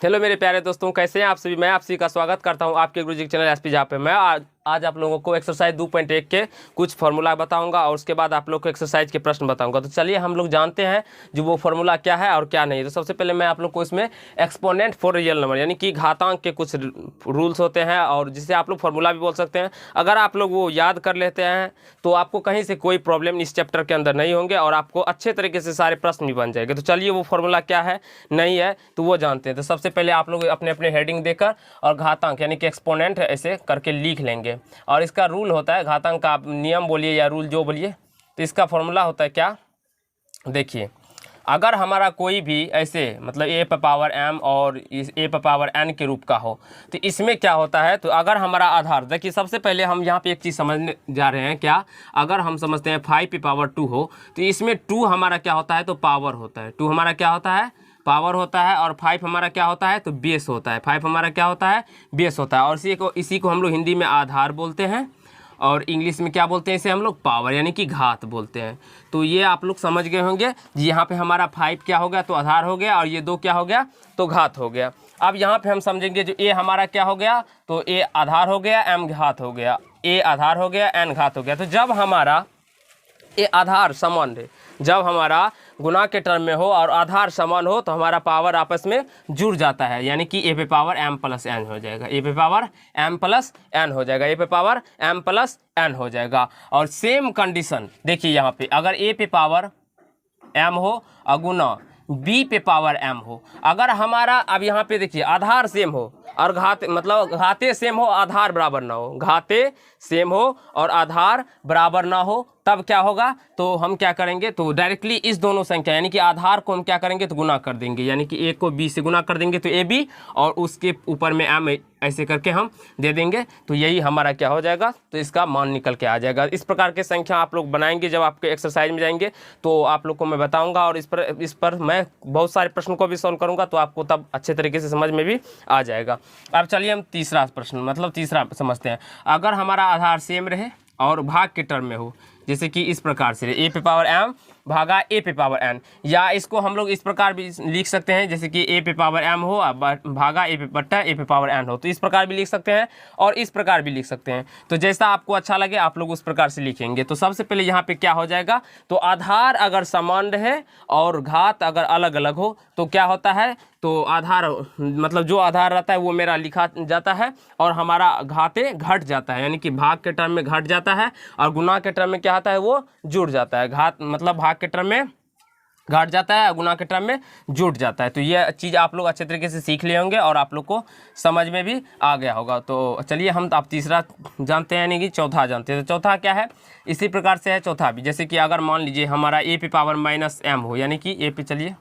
Hello मेरे प्यारे दोस्तों, कैसे हैं आप सभी। मैं आप सभी का स्वागत करता हूं आपके गुरुजी के चैनल एसपी, जहाँ पे मैं आज आप लोगों को एक्सरसाइज 2.1 के कुछ फार्मूला बताऊंगा और उसके बाद आप लोग को एक्सरसाइज के प्रश्न बताऊंगा। तो चलिए हम लोग जानते हैं जो वो फार्मूला क्या है और क्या नहीं। तो सबसे पहले मैं आप लोग को इसमें एक्सपोनेंट फॉर रियल नंबर यानी कि घातांक के कुछ रूल्स होते हैं और जिसे आप लोग फार्मूला भी बोल सकते हैं। अगर आप लोग वो याद कर लेते हैं तो आपको कहीं से कोई प्रॉब्लम इस चैप्टर के अंदर नहीं होंगे और आपको अच्छे तरीके से सारे प्रश्न भी बन जाएंगे। तो चलिए वो फार्मूला क्या है नहीं है तो वो जानते हैं। तो सबसे पहले आप लोग अपने अपने हेडिंग देकर और घातांक यानी कि एक्सपोनेंट ऐसे करके लिख लेंगे। और इसका रूल होता है, घातांक का आप नियम बोलिए या रूल जो बोलिए, तो इसका फॉर्मूला होता है क्या, देखिए। अगर हमारा कोई भी ऐसे मतलब a पर पावर m और इस a पर पावर n के रूप का हो तो इसमें क्या होता है, तो अगर हमारा आधार, देखिए सबसे पहले हम यहाँ पे एक चीज़ समझने जा रहे हैं क्या। अगर हम समझते हैं 5 पे पावर 2 हो तो इसमें 2 हमारा क्या होता है, तो पावर होता है। 2 हमारा क्या होता है, पावर होता है। और 5 हमारा क्या होता है, तो बेस होता है। 5 हमारा क्या होता है, बेस होता है। और इसी को हम लोग हिंदी में आधार बोलते हैं और इंग्लिश में क्या बोलते हैं, इसे हम लोग पावर यानी कि घात बोलते हैं। तो ये आप लोग समझ गए होंगे। यहाँ पे हमारा 5 क्या हो गया, तो आधार हो गया, और ये 2 क्या हो गया, तो घात हो गया। अब यहाँ पे हम समझेंगे जो a हमारा क्या हो गया, तो a आधार हो गया, m घात हो गया, a आधार हो गया, n घात हो गया। तो जब हमारा ये आधार समान है, जब हमारा गुना के टर्म में हो और आधार समान हो तो हमारा पावर आपस में जुड़ जाता है, यानी कि a पे पावर m प्लस n हो जाएगा, a पे पावर m प्लस n हो जाएगा, a पे पावर m प्लस n हो जाएगा। और सेम कंडीशन देखिए यहाँ पे, अगर a पे पावर m हो और गुना b पे पावर m हो, अगर हमारा अब यहाँ पे देखिए आधार सेम हो और घाते सेम हो, आधार बराबर ना हो, घाते सेम हो और आधार बराबर ना हो, तब क्या होगा, तो हम क्या करेंगे, तो डायरेक्टली इस दोनों संख्या यानी कि आधार को हम क्या करेंगे, तो गुना कर देंगे, यानी कि a को b से गुना कर देंगे तो ab और उसके ऊपर में m ऐसे करके हम दे देंगे। तो यही हमारा क्या हो जाएगा, तो इसका मान निकल के आ जाएगा। इस प्रकार के संख्या आप लोग बनाएंगे जब आपके एक्सरसाइज में जाएंगे तो आप लोग को मैं बताऊंगा और इस पर मैं बहुत सारे प्रश्नों को भी सॉल्व करूंगा, तो आपको तब अच्छे तरीके से समझ में भी आ जाएगा। अब चलिए हम तीसरा प्रश्न मतलब तीसरा समझते हैं। अगर हमारा आधार सेम रहे और भाग के टर्म में हो, जैसे कि इस प्रकार से a पे पावर m भागा a पे पावर n, या इसको हम लोग इस प्रकार भी लिख सकते हैं जैसे कि a पे पावर m हो भागा a पे पावर n हो, तो इस प्रकार भी लिख सकते हैं और इस प्रकार भी लिख सकते हैं। तो जैसा आपको अच्छा लगे आप लोग उस प्रकार से लिखेंगे। तो सबसे पहले यहाँ पे क्या हो जाएगा, तो आधार अगर समान रहे और घात अगर अलग अलग हो तो क्या होता है, तो आधार मतलब जो आधार रहता है वो मेरा लिखा जाता है और हमारा घाते घट जाता है, यानी कि भाग के टर्म में घट जाता है और गुना के टर्म में क्या आता है, वो जुड़ जाता है। घात मतलब भाग के टर्म में घट जाता है, गुना के टर्म में जुट जाता है। तो ये चीज़ आप लोग अच्छे तरीके से सीख लिए होंगे और आप लोग को समझ में भी आ गया होगा। तो चलिए हम आप तीसरा जानते हैं यानी कि चौथा जानते हैं। तो चौथा क्या है, इसी प्रकार से है चौथा भी। जैसे कि अगर मान लीजिए हमारा a पे पावर माइनस m हो, यानी कि a पे, चलिए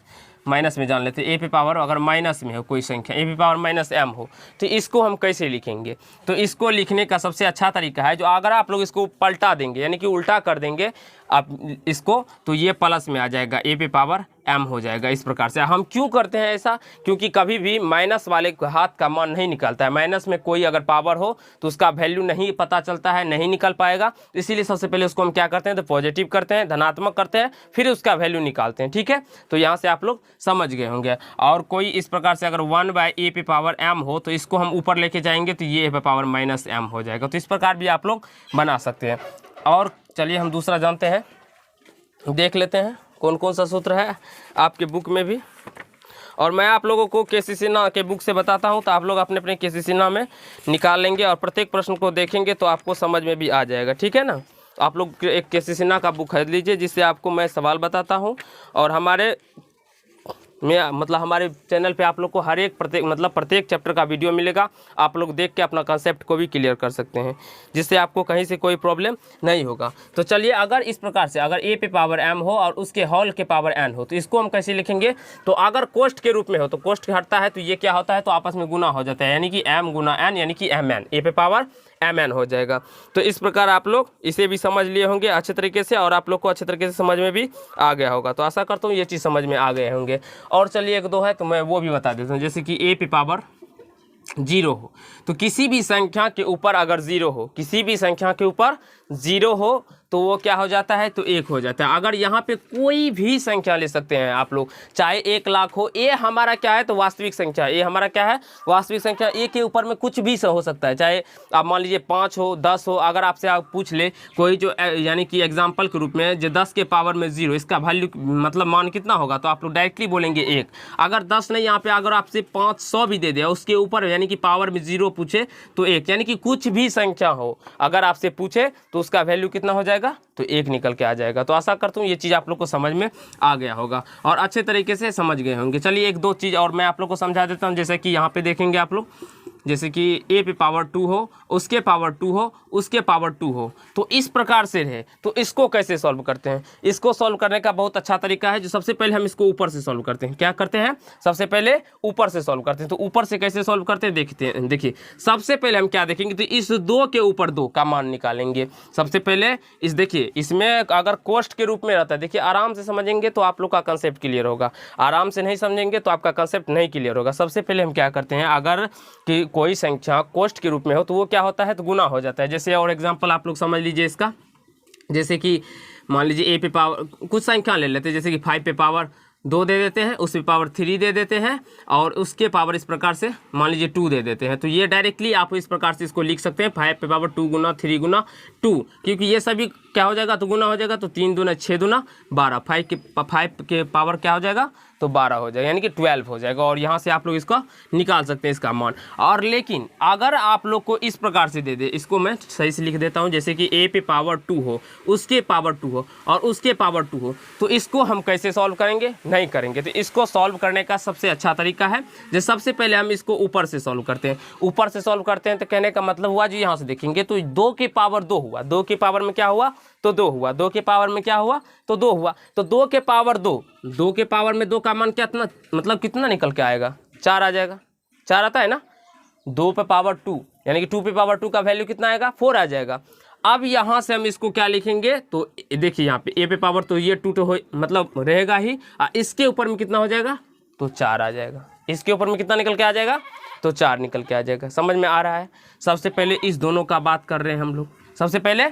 माइनस में जान लेते हैं, a पे पावर अगर माइनस में हो कोई संख्या, a पे पावर माइनस m हो, तो इसको हम कैसे लिखेंगे। तो इसको लिखने का सबसे अच्छा तरीका है, जो अगर आप लोग इसको पलटा देंगे यानी कि उल्टा कर देंगे आप इसको, तो ये प्लस में आ जाएगा, a पे पावर m हो जाएगा। इस प्रकार से हम क्यों करते हैं ऐसा, क्योंकि कभी भी माइनस वाले हाथ का मान नहीं निकलता है। माइनस में कोई अगर पावर हो तो उसका वैल्यू नहीं पता चलता है, नहीं निकल पाएगा। इसीलिए सबसे पहले उसको हम क्या करते हैं, तो पॉजिटिव करते हैं, धनात्मक करते हैं, फिर उसका वैल्यू निकालते हैं। ठीक है, तो यहाँ से आप लोग समझ गए होंगे। और कोई इस प्रकार से अगर 1/a पे पावर m हो तो इसको हम ऊपर लेके जाएंगे तो ये a पे पावर माइनस m हो जाएगा। तो इस प्रकार भी आप लोग बना सकते हैं। और चलिए हम दूसरा जानते हैं, देख लेते हैं कौन कौन सा सूत्र है आपके बुक में भी, और मैं आप लोगों को केसी सिन्हा के बुक से बताता हूं, तो आप लोग अपने अपने केसी सिन्हा में निकाल लेंगे और प्रत्येक प्रश्न को देखेंगे तो आपको समझ में भी आ जाएगा। ठीक है ना, तो आप लोग एक केसी सिन्हा का बुक खरीद लीजिए जिससे आपको मैं सवाल बताता हूं। और हमारे हमारे चैनल पे आप लोग को हर एक प्रत्येक चैप्टर का वीडियो मिलेगा, आप लोग देख के अपना कंसेप्ट को भी क्लियर कर सकते हैं, जिससे आपको कहीं से कोई प्रॉब्लम नहीं होगा। तो चलिए, अगर इस प्रकार से अगर a पे पावर m हो और उसके होल के पावर n हो तो इसको हम कैसे लिखेंगे, तो अगर कोष्ठ के रूप में हो तो कोष्ठ हटता है तो ये क्या होता है, तो आपस में गुना हो जाता है, यानी कि m गुना n यानी कि mn, a पे पावर mn हो जाएगा। तो इस प्रकार आप लोग इसे भी समझ लिए होंगे अच्छे तरीके से और आप लोग को अच्छे तरीके से समझ में भी आ गया होगा। तो आशा करता हूँ ये चीज़ समझ में आ गए होंगे। और चलिए एक दो है तो मैं वो भी बता देता हूँ, जैसे कि a पे पावर 0 हो तो किसी भी संख्या के ऊपर अगर 0 हो, किसी भी संख्या के ऊपर 0 हो तो वो क्या हो जाता है, तो 1 हो जाता है। अगर यहाँ पे कोई भी संख्या ले सकते हैं आप लोग, चाहे 1 लाख हो, ये हमारा क्या है, तो वास्तविक संख्या, ये हमारा क्या है, वास्तविक संख्या। ए के ऊपर में कुछ भी हो सकता है, चाहे आप मान लीजिए 5 हो, 10 हो। अगर आपसे आप पूछ ले कोई जो यानी कि एग्जाम्पल के रूप में जो 10 के पावर में 0, इसका वैल्यू मतलब मान कितना होगा, तो आप लोग डायरेक्टली बोलेंगे 1। अगर 10 नहीं, यहाँ पे अगर आपसे 500 भी दे दिया उसके ऊपर यानी कि पावर में 0 पूछे तो 1, यानी कि कुछ भी संख्या हो अगर आपसे पूछे तो उसका वैल्यू कितना हो जाएगा, तो 1 निकल के आ जाएगा। तो आशा करता हूँ ये चीज़ आप लोग को समझ में आ गया होगा और अच्छे तरीके से समझ गए होंगे। चलिए एक दो चीज़ और मैं आप लोग को समझा देता हूँ। जैसे कि यहाँ पे देखेंगे आप लोग, जैसे कि a पे पावर 2 हो, उसके पावर 2 हो, उसके पावर 2 हो, तो इस प्रकार से है। तो इसको कैसे सॉल्व करते हैं, इसको सॉल्व करने का बहुत अच्छा तरीका है। जो सबसे पहले हम इसको ऊपर से सॉल्व करते हैं। क्या करते हैं, सबसे पहले ऊपर से सॉल्व करते हैं। तो ऊपर से कैसे सॉल्व करते हैं देखते हैं। देखिए सबसे पहले हम क्या देखेंगे, तो इस 2 के ऊपर 2 का मान निकालेंगे। सबसे पहले इस देखिए, इसमें अगर कोष्ट के रूप में रहता है, देखिए आराम से समझेंगे तो आप लोग का कंसेप्ट क्लियर होगा, आराम से नहीं समझेंगे तो आपका कंसेप्ट नहीं क्लियर होगा। सबसे पहले हम क्या करते हैं, अगर कि कोई संख्या कोष्ट के रूप में हो तो वो क्या होता है, तो गुना हो जाता है। जैसे और एग्जांपल आप लोग समझ लीजिए इसका, जैसे कि मान लीजिए a पे पावर कुछ संख्या ले लेते हैं, जैसे कि 5 पे पावर 2 दे देते हैं, उस पे पावर 3 दे देते हैं और उसके पावर इस प्रकार से मान लीजिए 2 दे देते हैं। तो ये डायरेक्टली आप इस प्रकार से इसको लिख सकते हैं, 5 पे पावर 2 गुना 3 गुना 2, क्योंकि ये सभी क्या हो जाएगा, तो गुना हो जाएगा। तो 3 दूना 6 दूना 12, 5 के पावर क्या हो जाएगा, तो 12 हो जाएगा, यानी कि 12 हो जाएगा। और यहाँ से आप लोग इसको निकाल सकते हैं इसका मान। और लेकिन अगर आप लोग को इस प्रकार से दे दे, इसको मैं सही से लिख देता हूँ, जैसे कि a पे पावर 2 हो, उसके पावर 2 हो और उसके पावर 2 हो, तो इसको हम कैसे सॉल्व करेंगे, नहीं करेंगे। तो इसको सॉल्व करने का सबसे अच्छा तरीका है, जो सबसे पहले हम इसको ऊपर से सॉल्व करते हैं। ऊपर से सॉल्व करते हैं तो कहने का मतलब हुआ जी, यहाँ से देखेंगे तो 2 के पावर 2 हुआ, 2 के पावर में क्या हुआ, तो 2 हुआ, 2 के पावर में क्या हुआ, तो 2 हुआ। तो 2 के पावर 2, 2 के पावर में 2 का मान कितना, मतलब कितना निकल के आएगा, 4 आ जाएगा। 4 आता है ना। 2 पे पावर 2 यानी कि 2 पे पावर 2 का वैल्यू कितना आएगा, 4 आ जाएगा। अब यहाँ से हम इसको क्या लिखेंगे, तो देखिए यहाँ पे a पे पावर, तो ये 2 तो हो मतलब रहेगा ही, इसके ऊपर में कितना हो जाएगा, तो 4 आ जाएगा। इसके ऊपर में कितना निकल के आ जाएगा, तो 4 निकल के आ जाएगा। समझ में आ रहा है। सबसे पहले इस दोनों का बात कर रहे हैं हम लोग, सबसे पहले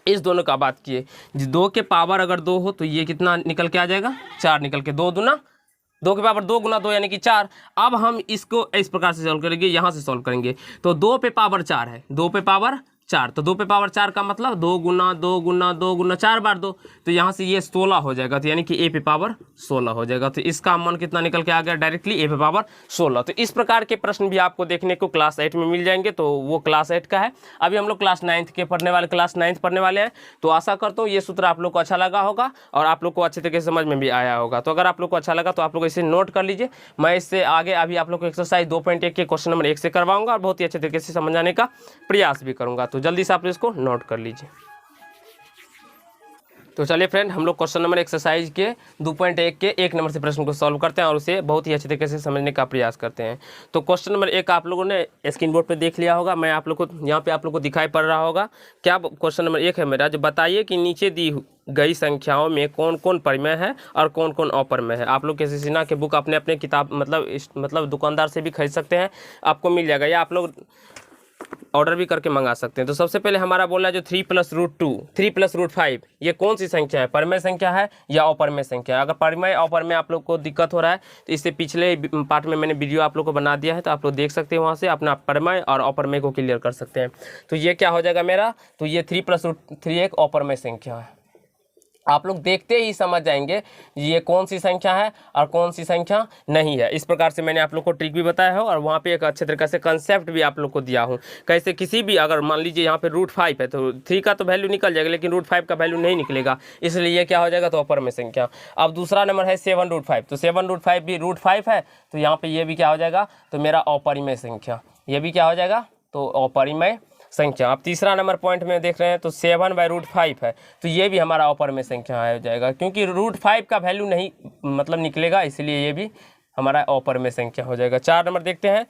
इस दोनों का बात किए। 2 के पावर अगर 2 हो तो ये कितना निकल के आ जाएगा, 4 निकल के, 2 दूना 2 के पावर 2 गुना 2 यानी कि 4। अब हम इसको इस प्रकार से सॉल्व करेंगे, यहाँ से सॉल्व करेंगे। तो 2 पे पावर 4 है, 2 पे पावर 4, तो 2 पे पावर 4 का मतलब 2 गुना 2 गुना 2 गुना 4 बार 2, तो यहाँ से ये 16 हो जाएगा। तो यानी कि a पे पावर 16 हो जाएगा। तो इसका मान कितना निकल के आ गया, डायरेक्टली a पे पावर 16। तो इस प्रकार के प्रश्न भी आपको देखने को क्लास 8 में मिल जाएंगे, तो वो क्लास 8 का है। अभी हम लोग क्लास 9 के पढ़ने वाले, क्लास 9 पढ़ने वाले हैं। तो आशा करता हूँ ये सूत्र आप लोग को अच्छा लगा होगा और आप लोग को अच्छे तरीके से समझ में भी आया होगा। तो अगर आप लोग को अच्छा लगा तो आप लोग इसे नोट कर लीजिए। मैं इससे आगे अभी आप लोग को एक्सरसाइज 2.1 के क्वेश्चन नंबर 1 से करवाऊंगा और बहुत ही अच्छे तरीके से समझाने का प्रयास भी करूंगा। तो जल्दी से आप इसको नोट कर लीजिए। तो चलिए फ्रेंड, हम लोग क्वेश्चन नंबर एक्सरसाइज के 2.1 के 1 नंबर से प्रश्न को सॉल्व करते हैं और उसे बहुत ही अच्छे तरीके से समझने का प्रयास करते हैं। तो क्वेश्चन नंबर 1 आप लोगों ने स्क्रीन बोर्ड पे देख लिया होगा, मैं आप लोग को यहाँ पे आप लोग को दिखाई पड़ रहा होगा। क्या क्वेश्चन नंबर 1 है मेरा, जो बताइए कि नीचे दी गई संख्याओं में कौन कौन परिमेय है और कौन कौन अपरिमेय है। आप लोग KCCNA के बुक अपने अपने किताब मतलब दुकानदार से भी खरीद सकते हैं, आपको मिल जाएगा, या आप लोग ऑर्डर भी करके मंगा सकते हैं। तो सबसे पहले हमारा बोला जो 3 + √2 3 + √5, ये कौन सी संख्या है, परिमेय संख्या है या अपरिमेय संख्या है। अगर परिमेय अपरिमेय आप लोग को दिक्कत हो रहा है तो इससे पिछले पार्ट में मैंने वीडियो आप लोग को बना दिया है, तो आप लोग देख सकते हैं, वहाँ से अपना परिमेय और अपरिमेय को क्लियर कर सकते हैं। तो ये क्या हो जाएगा मेरा, तो ये 3 + √3 एक अपरिमेय संख्या है। आप लोग देखते ही समझ जाएंगे ये कौन सी संख्या है और कौन सी संख्या नहीं है। इस प्रकार से मैंने आप लोग को ट्रिक भी बताया है और वहाँ पे एक अच्छे तरीके से कंसेप्ट भी आप लोग को दिया हूँ। कैसे किसी भी, अगर मान लीजिए यहाँ पे √5 है तो 3 का तो वैल्यू निकल जाएगा, लेकिन √5 का वैल्यू नहीं निकलेगा, इसलिए ये क्या हो जाएगा, तो अपरिमेय संख्या। अब दूसरा नंबर है 7√5, तो 7√5 भी √5 है, तो यहाँ पर ये भी क्या हो जाएगा, तो मेरा अपरिमेय संख्या, ये भी क्या हो जाएगा, तो अपरिमेय संख्या। अब तीसरा नंबर पॉइंट में देख रहे हैं तो 7/√5 है, तो ये भी हमारा अपरिमेय संख्या हो जाएगा, क्योंकि √5 का वैल्यू नहीं मतलब निकलेगा, इसलिए ये भी हमारा अपरिमेय संख्या हो जाएगा। 4 नंबर देखते हैं,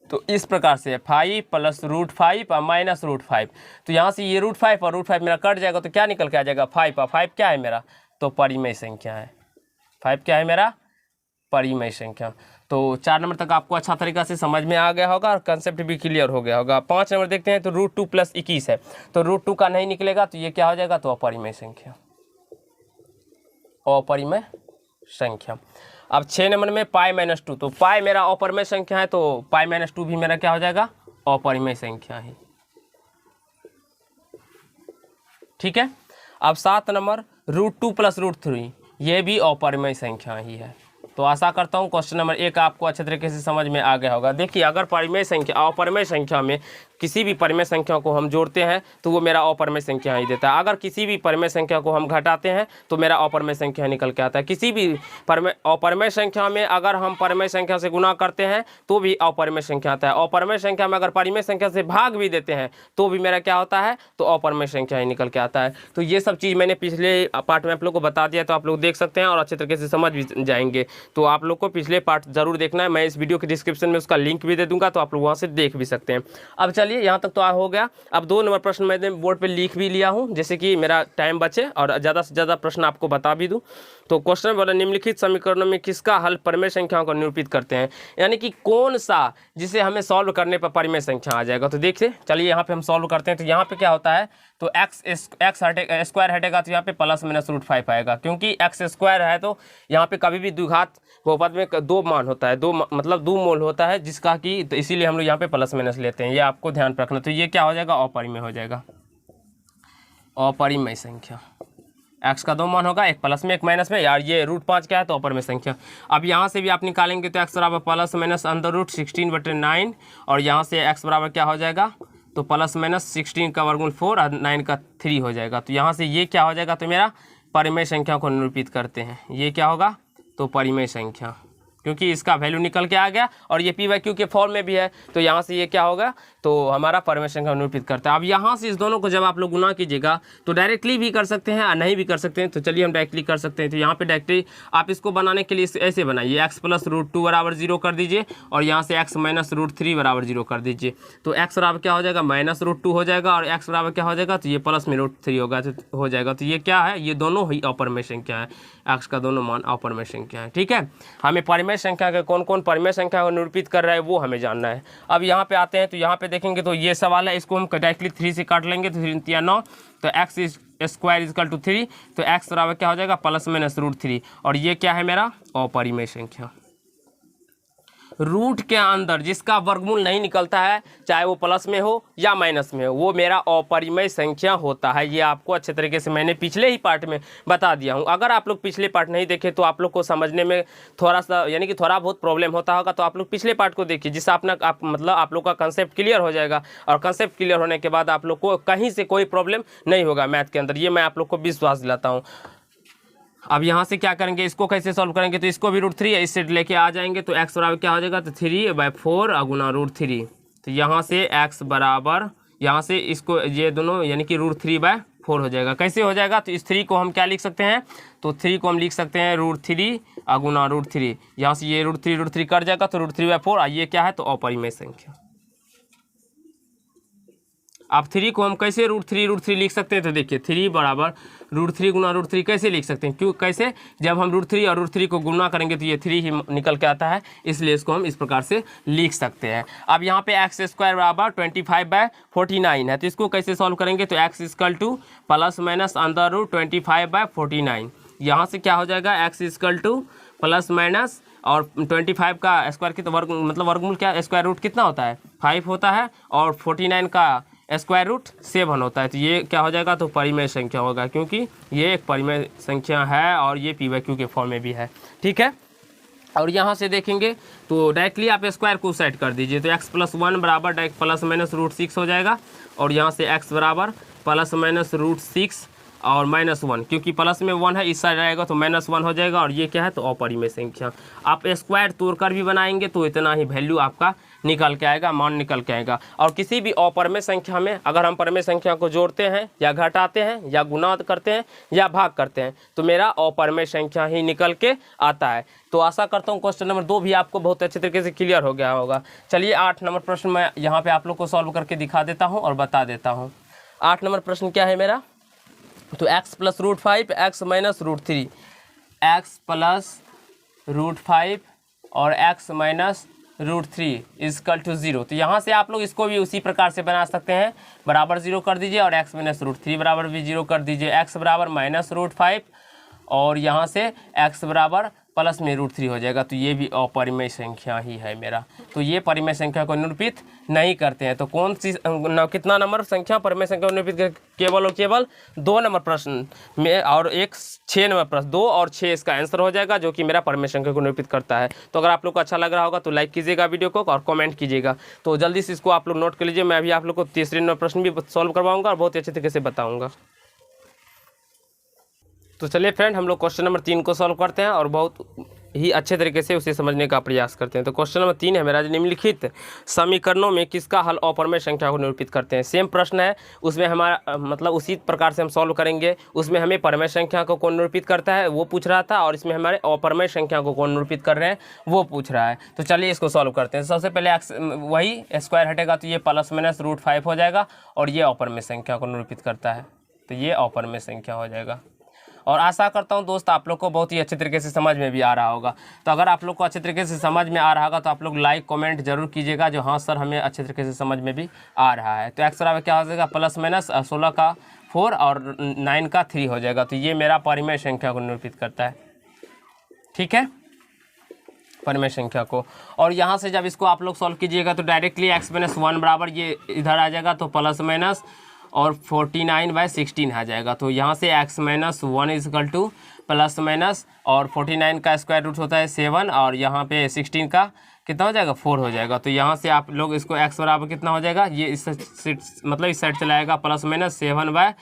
तो इस प्रकार से 5 + √5 और -√5, तो यहाँ से ये √5 और √5 मेरा कट जाएगा, तो क्या निकल के आ जाएगा, 5 और 5 क्या है मेरा, तो परिमेय संख्या है। 5 क्या है मेरा, परिमेय संख्या। तो 4 नंबर तक आपको अच्छा तरीका से समझ में आ गया होगा और कंसेप्ट भी क्लियर हो गया होगा। 5 नंबर देखते हैं, तो √2 + 21 है, तो √2 का नहीं निकलेगा तो ये क्या हो जाएगा, तो अपरिमेय संख्या, अपरिमेय संख्या। अब 6 नंबर में π-2, तो पाई मेरा अपरिमेय संख्या है, तो π-2 भी मेरा क्या हो जाएगा, अपरिमेय संख्या है। ठीक है। अब 7 नंबर √2 + √3, ये भी अपरिमेय संख्या ही है। तो आशा करता हूँ क्वेश्चन नंबर 1 आपको अच्छे तरीके से समझ में आ गया होगा। देखिए, अगर परिमेय संख्या अपरिमेय संख्या में किसी भी परिमेय संख्या को हम जोड़ते हैं तो वो मेरा अपरिमेय संख्या ही देता है। अगर किसी भी परिमेय संख्या को हम घटाते हैं तो मेरा अपरिमेय संख्या निकल के आता है। किसी भी अपरिमेय संख्या में अगर हम परिमेय संख्या से गुना करते हैं तो भी अपरिमेय संख्या आता है। अपरिमेय संख्या में अगर परिमेय संख्या से भाग भी देते हैं तो भी मेरा क्या होता है, तो अपरिमेय संख्या ही निकल के आता है। तो ये सब चीज़ मैंने पिछले पार्ट में आप लोग को बता दिया, तो आप लोग देख सकते हैं और अच्छे तरीके से समझ भी जाएंगे। तो आप लोग को पिछले पार्ट जरूर देखना है, मैं इस वीडियो के डिस्क्रिप्शन में उसका लिंक भी दे दूंगा, तो आप लोग वहाँ से देख भी सकते हैं। अब चलिए, यहाँ तक तो हो गया। अब 2 नंबर प्रश्न मैंने बोर्ड पे लिख भी लिया हूँ, जैसे कि मेरा टाइम बचे और ज़्यादा से ज़्यादा प्रश्न आपको बता भी दूँ। तो क्वेश्चन बोला, निम्नलिखित समीकरणों में किसका हल परिमेय संख्याओं को निरूपित करते हैं, यानी कि कौन सा जिसे हमें सॉल्व करने पर परिमेय संख्या आ जाएगा। तो देखिए, चलिए यहाँ पे हम सॉल्व करते हैं। तो यहाँ पे क्या होता है, तो एक्स स्क्वायर हटेगा तो यहाँ पे +-√5 आएगा, क्योंकि एक्स स्क्वायर है तो यहाँ पे कभी भी द्विघात बहुपद में 2 मान होता है, 2 मतलब 2 मोल होता है जिसका कि, तो इसीलिए हम लोग यहाँ पे प्लस- लेते हैं, ये आपको ध्यान रखना। तो ये क्या हो जाएगा, अपरिमेय हो जाएगा, अपरिमेय संख्या। एक्स का 2 मान होगा, एक प्लस में एक माइनस में, यार ये √5 क्या है, तो अपरिमेय संख्या। अब यहाँ से भी आप निकालेंगे तो x बराबर +-√16/9, और यहाँ से x बराबर क्या हो जाएगा, तो +-16 का वर्गमूल 4 और 9 का 3 हो जाएगा। तो यहाँ से ये क्या हो जाएगा, तो मेरा परिमेय संख्या को निरूपित करते हैं। ये क्या होगा, तो परिमेय संख्या, क्योंकि इसका वैल्यू निकल के आ गया और ये p/q के फॉर्म में भी है, तो यहाँ से ये क्या होगा, तो हमारा परिमेय संख्या निरूपित करता है। अब यहाँ से इस दोनों को जब आप लोग गुना कीजिएगा तो डायरेक्टली भी कर सकते हैं और नहीं भी कर सकते हैं। तो चलिए हम डायरेक्टली कर सकते हैं। तो यहाँ पे डायरेक्टली आप इसको बनाने के लिए ऐसे बनाइए, x + √2 बराबर 0 कर दीजिए और यहाँ से x - √3 बराबर 0 कर दीजिए। तो x बराबर क्या हो जाएगा, -√2 हो जाएगा और x बराबर क्या हो जाएगा, तो ये +-√3 होगा, तो हो जाएगा। तो ये क्या है, ये दोनों ही अपरिमेय संख्या है, x का दोनों मान अपरिमेय संख्या है। ठीक है, हमें परिमेय संख्या के कौन कौन परिमेय संख्या को निरूपित कर रहा है वो हमें जानना है। अब यहाँ पे आते हैं, तो यहाँ पे देखेंगे तो ये सवाल है, इसको हम डायरेक्टली 3 से काट लेंगे, तो 3 × 9, तो x² = 3, तो x बराबर क्या हो जाएगा, +-√3, और ये क्या है, मेरा अपरिमेय संख्या। रूट के अंदर जिसका वर्गमूल नहीं निकलता है, चाहे वो प्लस में हो या माइनस में हो, वो मेरा अपरिमेय संख्या होता है। ये आपको अच्छे तरीके से मैंने पिछले ही पार्ट में बता दिया हूँ। अगर आप लोग पिछले पार्ट नहीं देखे तो आप लोग को समझने में थोड़ा सा, यानी कि थोड़ा बहुत प्रॉब्लम होता होगा, तो आप लोग पिछले पार्ट को देखिए, जिससे आप लोग का कंसेप्ट क्लियर हो जाएगा, और कंसेप्ट क्लियर होने के बाद आप लोग को कहीं से कोई प्रॉब्लम नहीं होगा मैथ के अंदर, ये मैं आप लोग को विश्वास दिलाता हूँ। अब यहाँ से क्या करेंगे, इसको कैसे सॉल्व करेंगे, तो इसको भी √3 है, इससे लेके आ जाएंगे, तो x बराबर क्या हो जाएगा, तो 3/4 गुना √3। तो यहाँ से x बराबर, यहाँ से इसको ये दोनों यानी कि √3/4 हो जाएगा। कैसे हो जाएगा, तो इस 3 को हम क्या लिख सकते हैं, तो 3 को हम लिख सकते हैं √3 गुना √3। यहाँ से ये √3 कट जाएगा, तो √3/4, और ये क्या है, तो अपरिमेय संख्या। अब 3 को हम कैसे √3 लिख सकते हैं, तो देखिए 3 बराबर √3 गुना √3 कैसे लिख सकते हैं, क्यों कैसे, जब हम √3 और √3 को गुना करेंगे तो ये 3 ही निकल के आता है, इसलिए इसको हम इस प्रकार से लिख सकते हैं। अब यहाँ पे x² बराबर 25/49 है, तो इसको कैसे सॉल्व करेंगे, तो x = +-√25/49। यहाँ से क्या हो जाएगा, x = और 25 का स्क्वायर की तो वर्गमूल क्या, स्क्वायर रूट कितना होता है, 5 होता है, और 49 का √7 होता है। तो ये क्या हो जाएगा, तो परिमेय संख्या होगा, क्योंकि ये एक परिमेय संख्या है और ये p/q के फॉर्म में भी है। ठीक है, और यहाँ से देखेंगे तो डायरेक्टली आप स्क्वायर को सेट कर दीजिए, तो x + 1 बराबर डायरेक्ट +-√6 हो जाएगा, और यहाँ से x बराबर +-√6 और -1, क्योंकि प्लस में 1 है, इस साइड आएगा तो -1 हो जाएगा, और ये क्या है, तो अपरिमेय संख्या। आप स्क्वायर तोड़कर भी बनाएंगे तो इतना ही वैल्यू आपका निकल के आएगा, मान निकल के आएगा। और किसी भी अपरिमेय संख्या में अगर हम परिमेय संख्या को जोड़ते हैं या घटाते हैं या गुणा करते हैं या भाग करते हैं तो मेरा अपरिमेय संख्या ही निकल के आता है। तो आशा करता हूँ क्वेश्चन नंबर 2 भी आपको बहुत अच्छे तरीके से क्लियर हो गया होगा। चलिए 8 नंबर प्रश्न मैं यहाँ पे आप लोग को सॉल्व करके दिखा देता हूँ और बता देता हूँ। 8 नंबर प्रश्न क्या है मेरा, तो x + √5 x - √3, x + √5 और x माइनस √3 इजकल टू 0। तो यहाँ से आप लोग इसको भी उसी प्रकार से बना सकते हैं, बराबर 0 कर दीजिए और x माइनस √3 बराबर भी 0 कर दीजिए, x बराबर माइनस √5 और यहाँ से x बराबर प्लस में √3 हो जाएगा। तो ये भी अपरिमेय संख्या ही है मेरा। तो ये परिमेय संख्या को निरूपित नहीं करते हैं। तो कौन सी कितना नंबर संख्या परिमेय संख्या को निरूपित केवल और केवल 2 नंबर प्रश्न में और एक 6 नंबर प्रश्न, 2 और 6 इसका आंसर हो जाएगा, जो कि मेरा परिमेय संख्या को निरूपित करता है। तो अगर आप लोग को अच्छा लग रहा होगा तो लाइक कीजिएगा वीडियो को और कमेंट कीजिएगा। तो जल्दी से इसको आप लोग नोट कर लीजिए। मैं अभी आप लोग को तीसरे नंबर प्रश्न भी सॉल्व करवाऊंगा और बहुत ही अच्छे तरीके से बताऊँगा। तो चलिए फ्रेंड, हम लोग क्वेश्चन नंबर 3 को सॉल्व करते हैं और बहुत ही अच्छे तरीके से उसे समझने का प्रयास करते हैं। तो क्वेश्चन नंबर 3 है मेरा, निम्नलिखित समीकरणों में किसका हल अपरिमेय संख्या को निरूपित करते हैं। सेम प्रश्न है, उसमें हमारा मतलब उसी प्रकार से हम सॉल्व करेंगे। उसमें हमें परिमेय संख्या को कौन निरूपित करता है वो पूछ रहा था, और इसमें हमारे अपरिमेय संख्या को कौन निरूपित कर रहे हैं वो पूछ रहा है। तो चलिए इसको सॉल्व करते हैं। सबसे पहले x वही स्क्वायर हटेगा तो ये प्लस माइनस √5 हो जाएगा और ये अपरिमेय संख्या को निरूपित करता है, तो ये अपरिमेय संख्या हो जाएगा। और आशा करता हूं दोस्त आप लोग को बहुत ही अच्छे तरीके से समझ में भी आ रहा होगा। तो अगर आप लोग को अच्छे तरीके से समझ में आ रहा होगा तो आप लोग लाइक कमेंट जरूर कीजिएगा, जो हाँ सर हमें अच्छे तरीके से समझ में भी आ रहा है। तो x बराबर क्या हो जाएगा, प्लस माइनस 16 का 4 और 9 का 3 हो जाएगा। तो ये मेरा परिमेय संख्या को निरूपित करता है, ठीक है, परिमेय संख्या को। और यहाँ से जब इसको आप लोग सॉल्व कीजिएगा तो डायरेक्टली x माइनस 1 बराबर ये इधर आ जाएगा, तो प्लस माइनस और 49/16 आ जाएगा। तो यहाँ से x minus 1 equal to plus minus और 49 का स्क्वायर रूट होता है 7 और यहाँ पे 16 का कितना हो जाएगा 4 हो जाएगा। तो यहाँ से आप लोग इसको x बराबर कितना हो जाएगा, ये इस मतलब इस साइड चलाएगा प्लस माइनस 7/4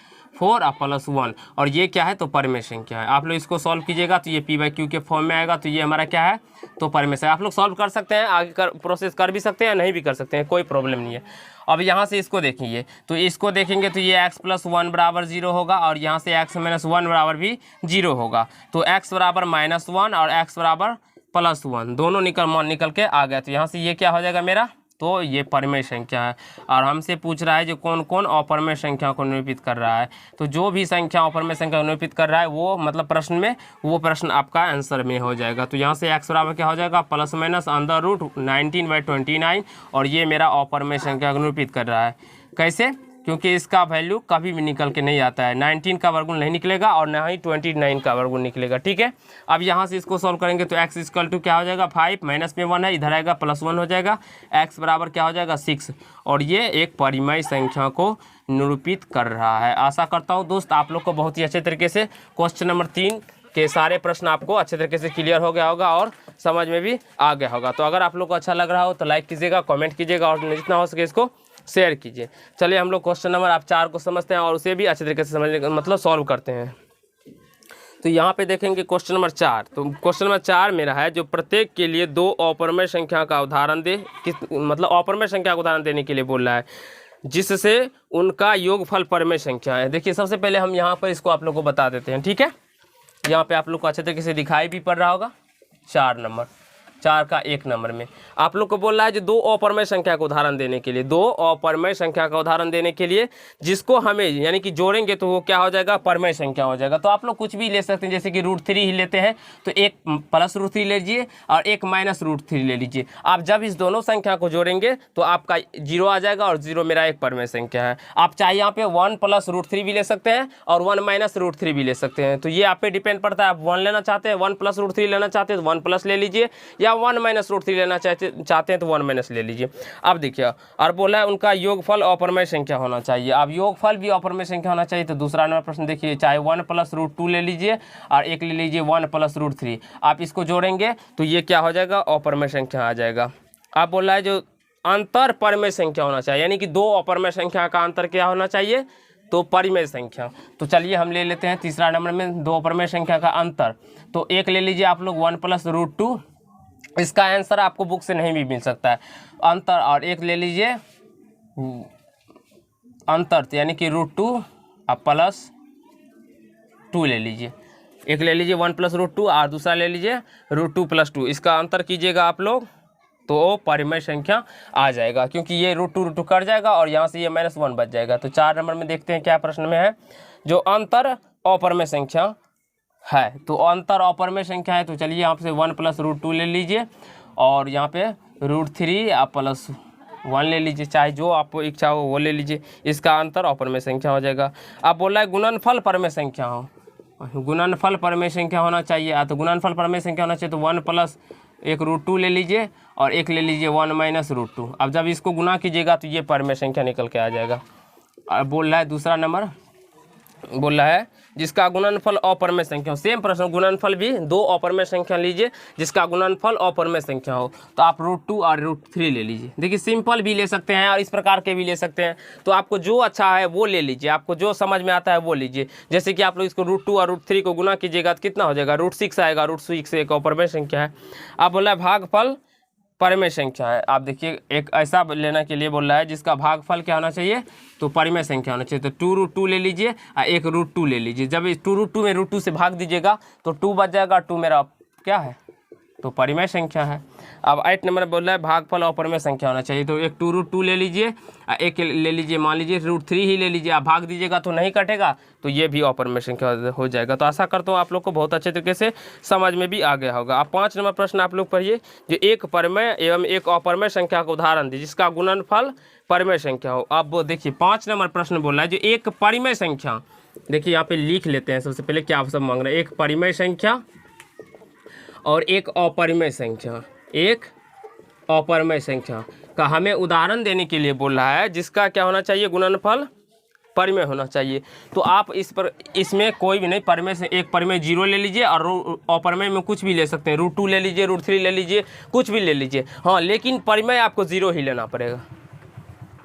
और प्लस 1, और ये क्या है तो परिमेय संख्या है। आप लोग इसको सॉल्व कीजिएगा तो ये p/q के फॉर्म में आएगा। तो ये हमारा क्या है तो परिमेय संख्या। आप लोग सॉल्व कर सकते हैं, आगे प्रोसेस कर भी सकते हैं, नहीं भी कर सकते हैं, कोई प्रॉब्लम नहीं है। अब यहाँ से इसको देखेंगे तो इसको देखेंगे तो ये x + 1 बराबर 0 होगा और यहाँ से x - 1 बराबर भी 0 होगा। तो x बराबर -1 और x बराबर +1 दोनों निकल के आ गया। तो यहाँ से ये क्या हो जाएगा मेरा, तो ये परिमेय संख्या है। और हमसे पूछ रहा है जो कौन कौन अपरिमेय संख्या को निरूपित कर रहा है। तो जो भी संख्या अपरिमेय संख्या को निरूपित कर रहा है वो मतलब प्रश्न में वो प्रश्न आपका आंसर में हो जाएगा। तो यहाँ से x बराबर क्या हो जाएगा प्लस माइनस √19/29 और ये मेरा अपरिमेय संख्या को निरूपित कर रहा है। कैसे, क्योंकि इसका वैल्यू कभी भी निकल के नहीं आता है, 19 का वर्गमूल नहीं निकलेगा और ना ही 29 का वर्गमूल निकलेगा, ठीक है। अब यहाँ से इसको सॉल्व करेंगे तो x = क्या हो जाएगा 5 माइनस में 1 है, इधर आएगा +1 हो जाएगा, x बराबर क्या हो जाएगा 6 और ये एक परिमेय संख्या को निरूपित कर रहा है। आशा करता हूँ दोस्त आप लोग को बहुत ही अच्छे तरीके से क्वेश्चन नंबर 3 के सारे प्रश्न आपको अच्छे तरीके से क्लियर हो गया होगा और समझ में भी आ गया होगा। तो अगर आप लोग को अच्छा लग रहा हो तो लाइक कीजिएगा, कमेंट कीजिएगा और जितना हो सके इसको शेयर कीजिए। चलिए हम लोग क्वेश्चन नंबर आप 4 को समझते हैं और उसे भी अच्छे तरीके से समझने का मतलब सॉल्व करते हैं। तो यहाँ पे देखेंगे क्वेश्चन नंबर 4। तो क्वेश्चन नंबर 4 मेरा है जो प्रत्येक के लिए 2 अपरिमेय संख्या का उदाहरण दे, मतलब अपरिमेय संख्या का उदाहरण देने के लिए बोल रहा है जिससे उनका योगफल परिमेय संख्या है। देखिए सबसे पहले हम यहाँ पर इसको आप लोग को बता देते हैं, ठीक है। यहाँ पे आप लोग को अच्छे तरीके से दिखाई भी पड़ रहा होगा 4 नंबर, 4 का 1 नंबर में आप लोग को बोल रहा है जो 2 अपरिमेय संख्या का उदाहरण देने के लिए, 2 अपरिमेय संख्या का उदाहरण देने के लिए जिसको हमें यानी कि जोड़ेंगे तो वो क्या हो जाएगा परिमेय संख्या हो जाएगा। तो आप लोग कुछ भी ले सकते हैं, जैसे कि √3 ही लेते हैं तो एक प्लस √3 ले लीजिए और एक माइनस √3 ले लीजिए। आप जब इस दोनों संख्या को जोड़ेंगे तो आपका 0 आ जाएगा और 0 मेरा एक परिमेय संख्या है। आप चाहे यहाँ पे 1 + √3 भी ले सकते हैं और 1 - √3 भी ले सकते हैं। तो ये आप पे डिपेंड पड़ता है, आप 1 लेना चाहते हैं 1 + √3 लेना चाहते हैं तो 1 प्लस ले लीजिए, या 1 - √3 लेना चाहते हैं तो 1 माइनस ले लीजिए। अब देखिए और बोला है उनका योगफल अपरिमेय संख्या होना चाहिए। अब योगफल भी अपरिमेय संख्या होना चाहिए। तो दूसरा नंबर प्रश्न देखिए, चाहे 1 + √2 ले लीजिए और एक ले लीजिए 1 + √3, आप इसको जोड़ेंगे तो ये क्या हो जाएगा अपरिमेय संख्या आ जाएगा। आप बोल रहा है जो अंतर परिमेय संख्या होना चाहिए, यानी कि 2 अपरिमेय संख्या का अंतर क्या होना चाहिए तो परिमेय संख्या। तो चलिए हम ले लेते हैं तीसरा नंबर में 2 अपरिमेय संख्या का अंतर। तो एक ले लीजिए आप लोग 1 + √2, इसका आंसर आपको बुक से नहीं भी मिल सकता है अंतर, और एक ले लीजिए अंतर यानी कि √2 आप +2 ले लीजिए, एक ले लीजिए 1 + √2 और दूसरा ले लीजिए √2 + 2, इसका अंतर कीजिएगा आप लोग तो परिमेय संख्या आ जाएगा, क्योंकि ये √2 कट जाएगा और यहाँ से ये -1 बच जाएगा। तो 4 नंबर में देखते हैं क्या प्रश्न में है, जो अंतर अपरिमेय संख्या है। तो अंतर अपरिमेय संख्या है तो चलिए यहाँ से 1 + √2 ले लीजिए और यहाँ पे √3 आप +1 ले लीजिए, चाहे जो आपको इच्छा हो वो ले लीजिए। इसका अंतर अपरमेय संख्या हो जाएगा। अब बोल रहा है गुणनफल परमेय संख्या हो, गुणनफल परमेय संख्या होना चाहिए। तो गुणनफल परमेय संख्या होना चाहिए तो 1 + एक √2 ले लीजिए और एक ले लीजिए 1 - √2। अब जब इसको गुना कीजिएगा तो ये परमेय संख्या निकल के आ जाएगा। अब बोल रहा है दूसरा नंबर, बोल रहा है जिसका गुणनफल अपरमेय संख्या हो। सेम प्रश्न, गुणनफल भी 2 अपरमेय संख्या लीजिए जिसका गुणनफल अपरमेय संख्या हो। तो आप √2 और √3 ले लीजिए। देखिए सिंपल भी ले सकते हैं और इस प्रकार के भी ले सकते हैं, तो आपको जो अच्छा है वो ले लीजिए, आपको जो समझ में आता है वो लीजिए। जैसे कि आप लोग इसको √2 और √3 को गुना कीजिएगा तो कितना हो जाएगा, √6 आएगा। √6 एक अपरमेय संख्या है। आप बोला है भागफल परमेय संख्या है। आप देखिए एक ऐसा लेने के लिए बोल रहा है जिसका भागफल क्या होना चाहिए, तो परमेय संख्या होना चाहिए। तो 2√2 ले लीजिए और एक √2 ले लीजिए। जब इस 2√2 में √2 से भाग दीजिएगा तो 2 बच जाएगा। 2 मेरा क्या है, तो परिमेय संख्या है। अब 8 नंबर बोल रहा है भागफल अपरमेय संख्या होना चाहिए। तो एक 2√2 ले लीजिए और एक ले लीजिए, मान लीजिए √3 ही ले लीजिए। आप भाग दीजिएगा तो नहीं कटेगा, तो ये भी अपरमेय संख्या हो जाएगा। तो आशा करता हूँ आप लोग को बहुत अच्छे तरीके से समझ में भी आ गया होगा। अब 5 नंबर प्रश्न आप लोग पढ़िए, जो एक परमेय एवं एक अपरमेय संख्या का उदाहरण दी जिसका गुणनफल परमेय संख्या हो। अब वो देखिए 5 नंबर प्रश्न बोल रहा है जो एक परिमेय संख्या, देखिए यहाँ पे लिख लेते हैं सबसे पहले क्या आप सब मांग रहे हैं। एक परिमेय संख्या और एक अपरिमेय संख्या, एक अपरमेय संख्या का हमें उदाहरण देने के लिए बोल रहा है जिसका क्या होना चाहिए, गुणनफल परिमेय होना चाहिए। तो आप इसमें कोई भी नहीं, परिमेय से एक परिमेय 0 ले लीजिए और अपरमेय में कुछ भी ले सकते हैं, √2 ले लीजिए, √3 ले लीजिए, कुछ भी ले लीजिए। हाँ, लेकिन परिमेय आपको 0 ही लेना पड़ेगा,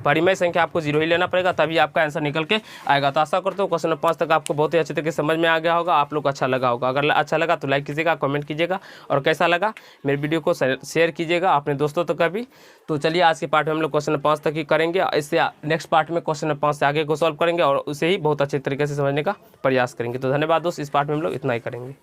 परिमेय संख्या आपको 0 ही लेना पड़ेगा, तभी आपका आंसर निकल के आएगा। तो आशा करते हो क्वेश्चन नंबर 5 तक आपको बहुत ही अच्छे तरीके से समझ में आ गया होगा, आप लोग को अच्छा लगा होगा। अगर अच्छा लगा तो लाइक कीजिएगा, कमेंट कीजिएगा, और कैसा लगा मेरे वीडियो को शेयर कीजिएगा अपने दोस्तों तक भी। तो चलिए आज के पार्ट में हम लोग क्वेश्चन नंबर 5 तक ही करेंगे, इससे नेक्स्ट पार्ट में क्वेश्चन नंबर 5 से आगे को सॉल्व करेंगे और उसे ही बहुत अच्छे तरीके से समझने का प्रयास करेंगे। तो धन्यवाद दोस्त, इस पार्ट में हम लोग इतना ही करेंगे।